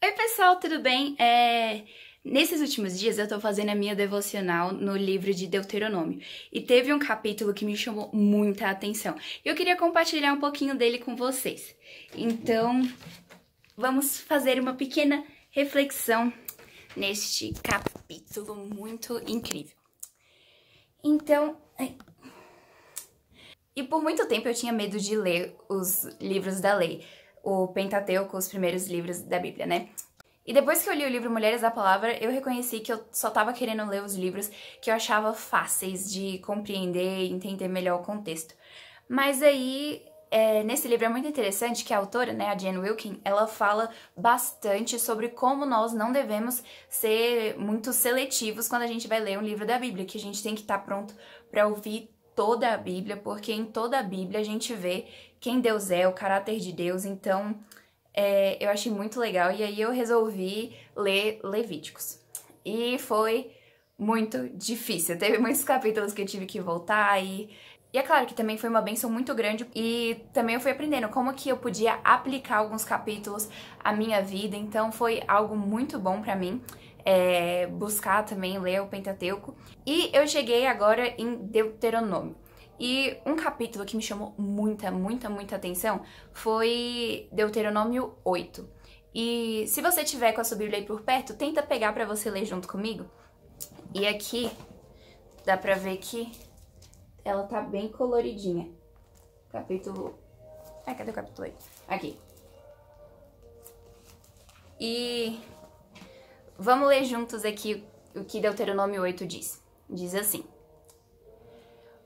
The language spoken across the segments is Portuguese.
Oi pessoal, tudo bem? Nesses últimos dias eu tô fazendo a minha devocional no livro de Deuteronômio e teve um capítulo que me chamou muita atenção e eu queria compartilhar um pouquinho dele com vocês. Então, vamos fazer uma pequena reflexão neste capítulo muito incrível. E por muito tempo eu tinha medo de ler os livros da lei, o Pentateuco, os primeiros livros da Bíblia, né? E depois que eu li o livro Mulheres da Palavra, eu reconheci que eu só tava querendo ler os livros que eu achava fáceis de compreender e entender melhor o contexto. Mas aí, nesse livro é muito interessante que a autora, né, a Jen Wilkin, ela fala bastante sobre como nós não devemos ser muito seletivos quando a gente vai ler um livro da Bíblia, que a gente tem que estar pronto para ouvir toda a Bíblia, porque em toda a Bíblia a gente vê quem Deus é, o caráter de Deus, então eu achei muito legal e aí eu resolvi ler Levíticos. E foi muito difícil, teve muitos capítulos que eu tive que voltar e é claro que também foi uma bênção muito grande e também eu fui aprendendo como que eu podia aplicar alguns capítulos à minha vida, então foi algo muito bom pra mim. Buscar também ler o Pentateuco. E eu cheguei agora em Deuteronômio. E um capítulo que me chamou muita atenção foi Deuteronômio 8. E se você tiver com a sua Bíblia aí por perto, tenta pegar pra você ler junto comigo. E aqui dá pra ver que ela tá bem coloridinha. Capítulo... cadê o capítulo aí? Aqui. E... vamos ler juntos aqui o que Deuteronômio 8 diz. Diz assim: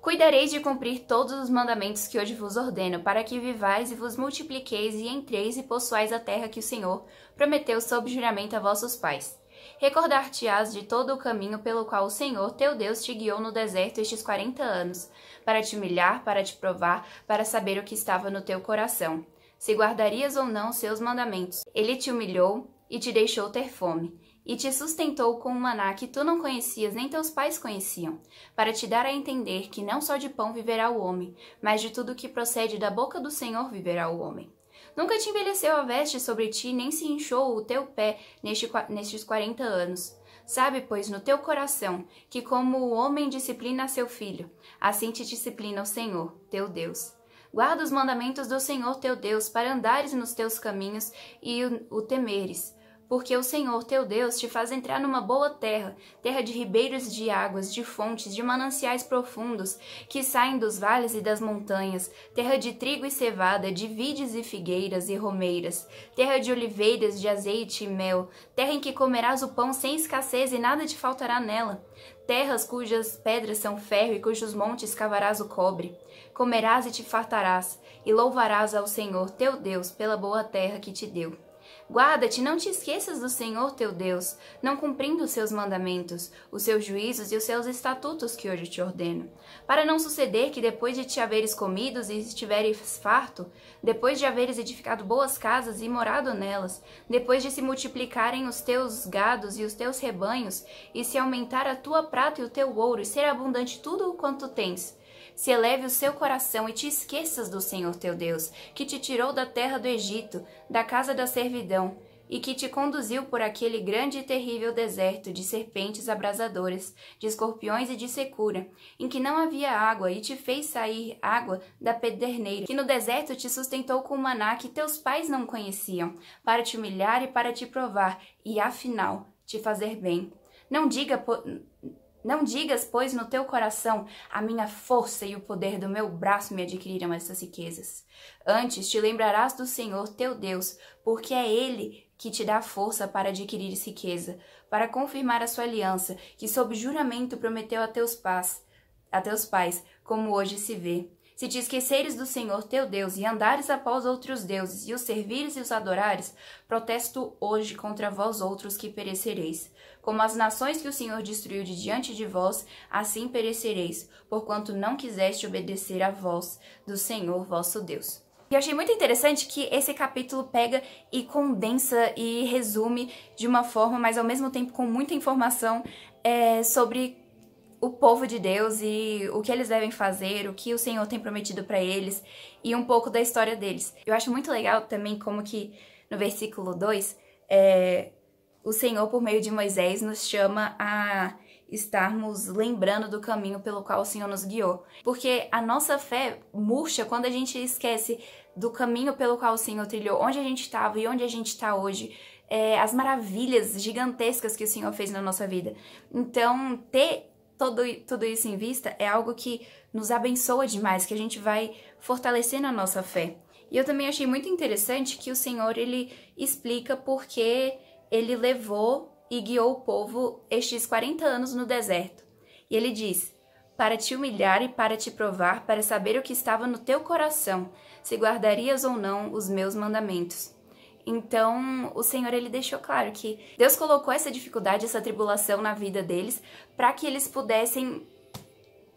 Cuidareis de cumprir todos os mandamentos que hoje vos ordeno, para que vivais e vos multipliqueis e entreis e possuais a terra que o Senhor prometeu sob juramento a vossos pais. Recordar-te-ás de todo o caminho pelo qual o Senhor teu Deus te guiou no deserto estes 40 anos, para te humilhar, para te provar, para saber o que estava no teu coração, se guardarias ou não os seus mandamentos. Ele te humilhou e te deixou ter fome, e te sustentou com um maná que tu não conhecias nem teus pais conheciam, para te dar a entender que não só de pão viverá o homem, mas de tudo que procede da boca do Senhor viverá o homem. Nunca te envelheceu a veste sobre ti, nem se inchou o teu pé nestes 40 anos. Sabe, pois, no teu coração, que como o homem disciplina a seu filho, assim te disciplina o Senhor, teu Deus. Guarda os mandamentos do Senhor teu Deus, para andares nos teus caminhos e o temeres, porque o Senhor teu Deus te faz entrar numa boa terra, terra de ribeiros de águas, de fontes, de mananciais profundos, que saem dos vales e das montanhas, terra de trigo e cevada, de vides e figueiras e romeiras, terra de oliveiras, de azeite e mel, terra em que comerás o pão sem escassez e nada te faltará nela, terras cujas pedras são ferro e cujos montes cavarás o cobre. Comerás e te fartarás, e louvarás ao Senhor teu Deus pela boa terra que te deu. Guarda-te, não te esqueças do Senhor teu Deus, não cumprindo os seus mandamentos, os seus juízos e os seus estatutos que hoje te ordeno, para não suceder que depois de te haveres comido e estiveres farto, depois de haveres edificado boas casas e morado nelas, depois de se multiplicarem os teus gados e os teus rebanhos, e se aumentar a tua prata e o teu ouro, e ser abundante tudo o quanto tens, se eleve o seu coração e te esqueças do Senhor teu Deus, que te tirou da terra do Egito, da casa da servidão, e que te conduziu por aquele grande e terrível deserto de serpentes abrasadoras, de escorpiões e de secura, em que não havia água, e te fez sair água da pederneira, que no deserto te sustentou com maná que teus pais não conheciam, para te humilhar e para te provar, e afinal te fazer bem. Não digas, pois, no teu coração, a minha força e o poder do meu braço me adquiriram essas riquezas. Antes te lembrarás do Senhor teu Deus, porque é Ele que te dá força para adquirir riqueza, para confirmar a sua aliança, que sob juramento prometeu a teus pais, como hoje se vê. Se te esqueceres do Senhor teu Deus e andares após outros deuses e os servires e os adorares, protesto hoje contra vós outros que perecereis. Como as nações que o Senhor destruiu de diante de vós, assim perecereis, porquanto não quiseste obedecer à voz do Senhor vosso Deus. E eu achei muito interessante que esse capítulo pega e condensa e resume de uma forma, mas ao mesmo tempo com muita informação sobre o povo de Deus e o que eles devem fazer, o que o Senhor tem prometido para eles e um pouco da história deles. Eu acho muito legal também como que no versículo 2 o Senhor, por meio de Moisés, nos chama a estarmos lembrando do caminho pelo qual o Senhor nos guiou. Porque a nossa fé murcha quando a gente esquece do caminho pelo qual o Senhor trilhou, onde a gente estava e onde a gente está hoje, as maravilhas gigantescas que o Senhor fez na nossa vida. Então, ter tudo isso em vista é algo que nos abençoa demais, que a gente vai fortalecendo a nossa fé. E eu também achei muito interessante que o Senhor, ele explica por que ele levou e guiou o povo estes 40 anos no deserto. E ele diz: para te humilhar e para te provar, para saber o que estava no teu coração, se guardarias ou não os meus mandamentos. Então, o Senhor, ele deixou claro que Deus colocou essa dificuldade, essa tribulação na vida deles, para que eles pudessem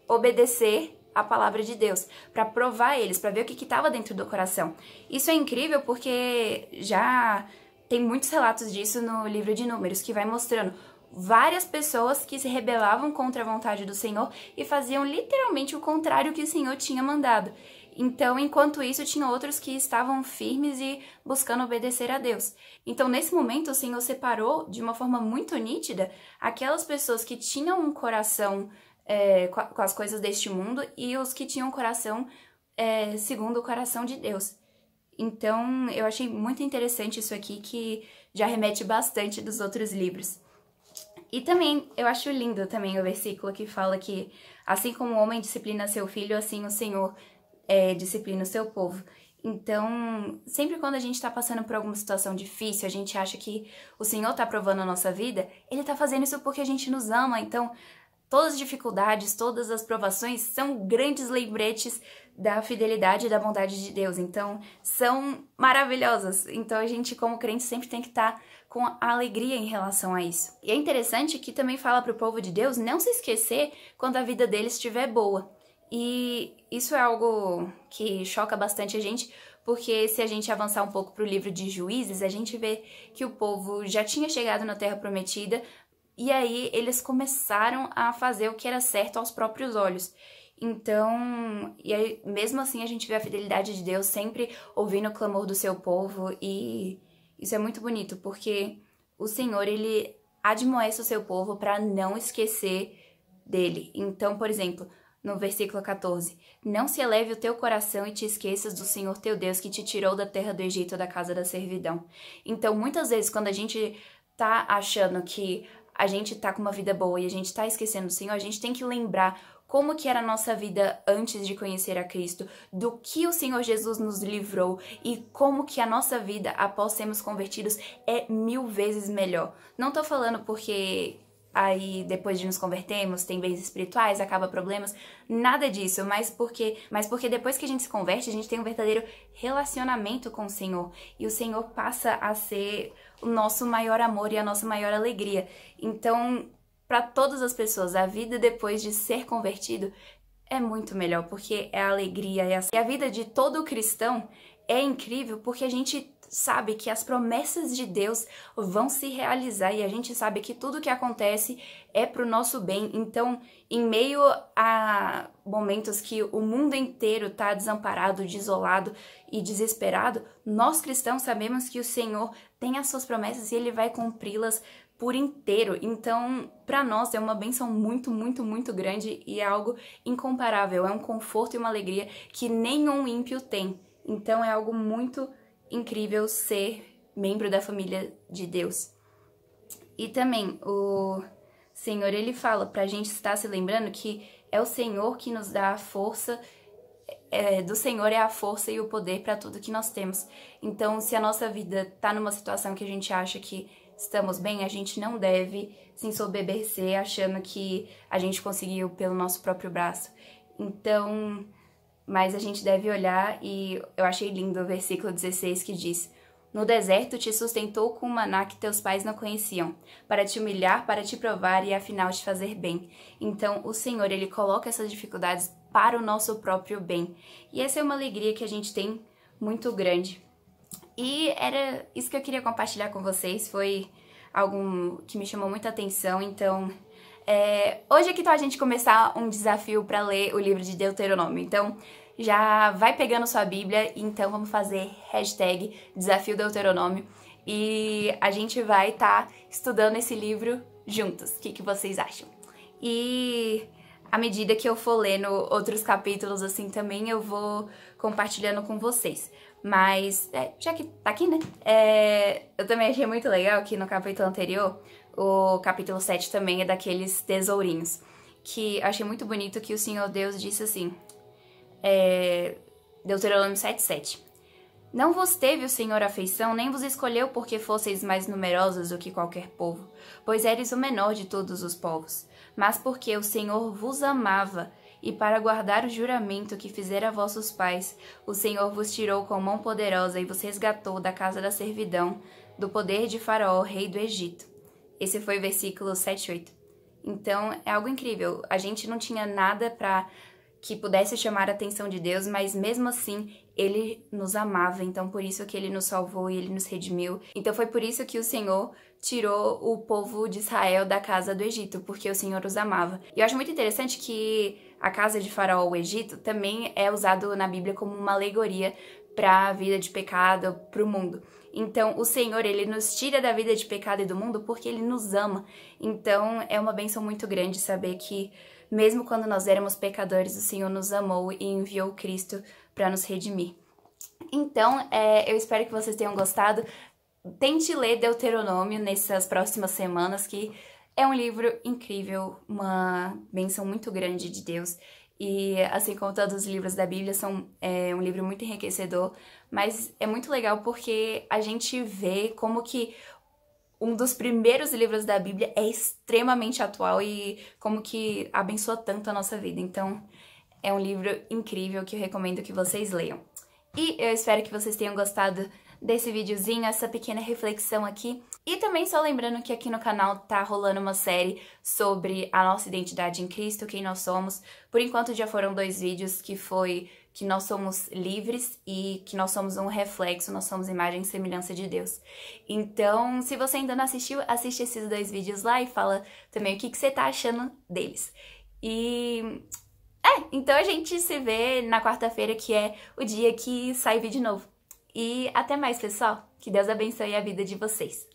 obedecer a palavra de Deus, para provar eles, para ver o que estava dentro do coração. Isso é incrível porque já tem muitos relatos disso no livro de Números, que vai mostrando várias pessoas que se rebelavam contra a vontade do Senhor e faziam literalmente o contrário que o Senhor tinha mandado. Então, enquanto isso, tinha outros que estavam firmes e buscando obedecer a Deus. Então, nesse momento, o Senhor separou de uma forma muito nítida aquelas pessoas que tinham um coração com as coisas deste mundo e os que tinham um coração segundo o coração de Deus. Então, eu achei muito interessante isso aqui, que já remete bastante dos outros livros. E também, eu acho lindo também o versículo que fala que, assim como o homem disciplina seu filho, assim o Senhor disciplina o seu povo. Então, sempre quando a gente está passando por alguma situação difícil, a gente acha que o Senhor está provando a nossa vida, Ele está fazendo isso porque a gente nos ama. Então, todas as dificuldades, todas as provações são grandes lembretes da fidelidade e da bondade de Deus. Então, são maravilhosas. Então, a gente, como crente, sempre tem que estar com alegria em relação a isso. E é interessante que também fala para o povo de Deus não se esquecer quando a vida deles estiver boa. E isso é algo que choca bastante a gente, porque se a gente avançar um pouco para o livro de Juízes, a gente vê que o povo já tinha chegado na Terra Prometida, e aí eles começaram a fazer o que era certo aos próprios olhos. Então, e aí, mesmo assim a gente vê a fidelidade de Deus sempre ouvindo o clamor do seu povo, e isso é muito bonito, porque o Senhor, ele admoesta o seu povo para não esquecer dele. Então, por exemplo, no versículo 14, não se eleve o teu coração e te esqueças do Senhor teu Deus que te tirou da terra do Egito, da casa da servidão. Então, muitas vezes, quando a gente tá achando que a gente tá com uma vida boa e a gente tá esquecendo do Senhor, a gente tem que lembrar como que era a nossa vida antes de conhecer a Cristo, do que o Senhor Jesus nos livrou e como que a nossa vida após sermos convertidos é 1000 vezes melhor. Não tô falando porque aí depois de nos convertermos, tem bens espirituais, acaba problemas, nada disso, mas porque depois que a gente se converte, a gente tem um verdadeiro relacionamento com o Senhor, e o Senhor passa a ser o nosso maior amor e a nossa maior alegria. Então, para todas as pessoas, a vida depois de ser convertido é muito melhor, porque é a alegria, e a vida de todo cristão é incrível, porque a gente sabe que as promessas de Deus vão se realizar e a gente sabe que tudo que acontece é pro nosso bem. Então, em meio a momentos que o mundo inteiro tá desamparado, desolado e desesperado, nós cristãos sabemos que o Senhor tem as suas promessas e Ele vai cumpri-las por inteiro. Então, para nós é uma bênção muito, muito, muito grande e é algo incomparável. É um conforto e uma alegria que nenhum ímpio tem. Então, é algo muito incrível ser membro da família de Deus. E também o Senhor, ele fala pra gente estar se lembrando que é o Senhor que nos dá a força, do Senhor é a força e o poder para tudo que nós temos. Então, se a nossa vida tá numa situação que a gente acha que estamos bem, a gente não deve se ensoberbecer achando que a gente conseguiu pelo nosso próprio braço. Então, mas a gente deve olhar, e eu achei lindo o versículo 16 que diz: no deserto te sustentou com um maná que teus pais não conheciam, para te humilhar, para te provar e afinal te fazer bem. Então o Senhor, ele coloca essas dificuldades para o nosso próprio bem. E essa é uma alegria que a gente tem muito grande. E era isso que eu queria compartilhar com vocês, foi algo que me chamou muita atenção. Então, hoje é que tá a gente começar um desafio para ler o livro de Deuteronômio. Então, já vai pegando sua Bíblia, então vamos fazer hashtag Desafio Deuteronômio. e a gente vai estar estudando esse livro juntos. O que vocês acham? E à medida que eu for lendo outros capítulos assim também, eu vou compartilhando com vocês. Mas, já que tá aqui, né? Eu também achei muito legal que no capítulo anterior, o capítulo 7 também é daqueles tesourinhos. Que eu achei muito bonito que o Senhor Deus disse assim, Deuteronômio 7:7. Não vos teve o Senhor afeição, nem vos escolheu porque fosseis mais numerosos do que qualquer povo, pois eres o menor de todos os povos, mas porque o Senhor vos amava, e para guardar o juramento que fizera a vossos pais, o Senhor vos tirou com mão poderosa e vos resgatou da casa da servidão, do poder de Faraó, rei do Egito. Esse foi o versículo 7:8. Então, é algo incrível. A gente não tinha nada para que pudesse chamar a atenção de Deus, mas mesmo assim, Ele nos amava. Então, por isso que Ele nos salvou e Ele nos redimiu. Então, foi por isso que o Senhor tirou o povo de Israel da casa do Egito, porque o Senhor os amava. E eu acho muito interessante que a casa de Faraó, o Egito, também é usado na Bíblia como uma alegoria para a vida de pecado, para o mundo. Então, o Senhor, Ele nos tira da vida de pecado e do mundo porque Ele nos ama. Então, é uma bênção muito grande saber que, mesmo quando nós éramos pecadores, o Senhor nos amou e enviou Cristo para nos redimir. Então, eu espero que vocês tenham gostado. Tente ler Deuteronômio nessas próximas semanas, que é um livro incrível, uma bênção muito grande de Deus. E assim como todos os livros da Bíblia, são um livro muito enriquecedor, mas é muito legal porque a gente vê como que um dos primeiros livros da Bíblia é extremamente atual e como que abençoa tanto a nossa vida. Então, é um livro incrível que eu recomendo que vocês leiam. E eu espero que vocês tenham gostado desse videozinho, essa pequena reflexão aqui. E também só lembrando que aqui no canal tá rolando uma série sobre a nossa identidade em Cristo, quem nós somos. Por enquanto já foram 2 vídeos, que foi que nós somos livres e que nós somos um reflexo, nós somos imagem e semelhança de Deus. Então, se você ainda não assistiu, assiste esses 2 vídeos lá e fala também o que você tá achando deles. E então a gente se vê na quarta-feira, que é o dia que sai vídeo novo. E até mais, pessoal. Que Deus abençoe a vida de vocês.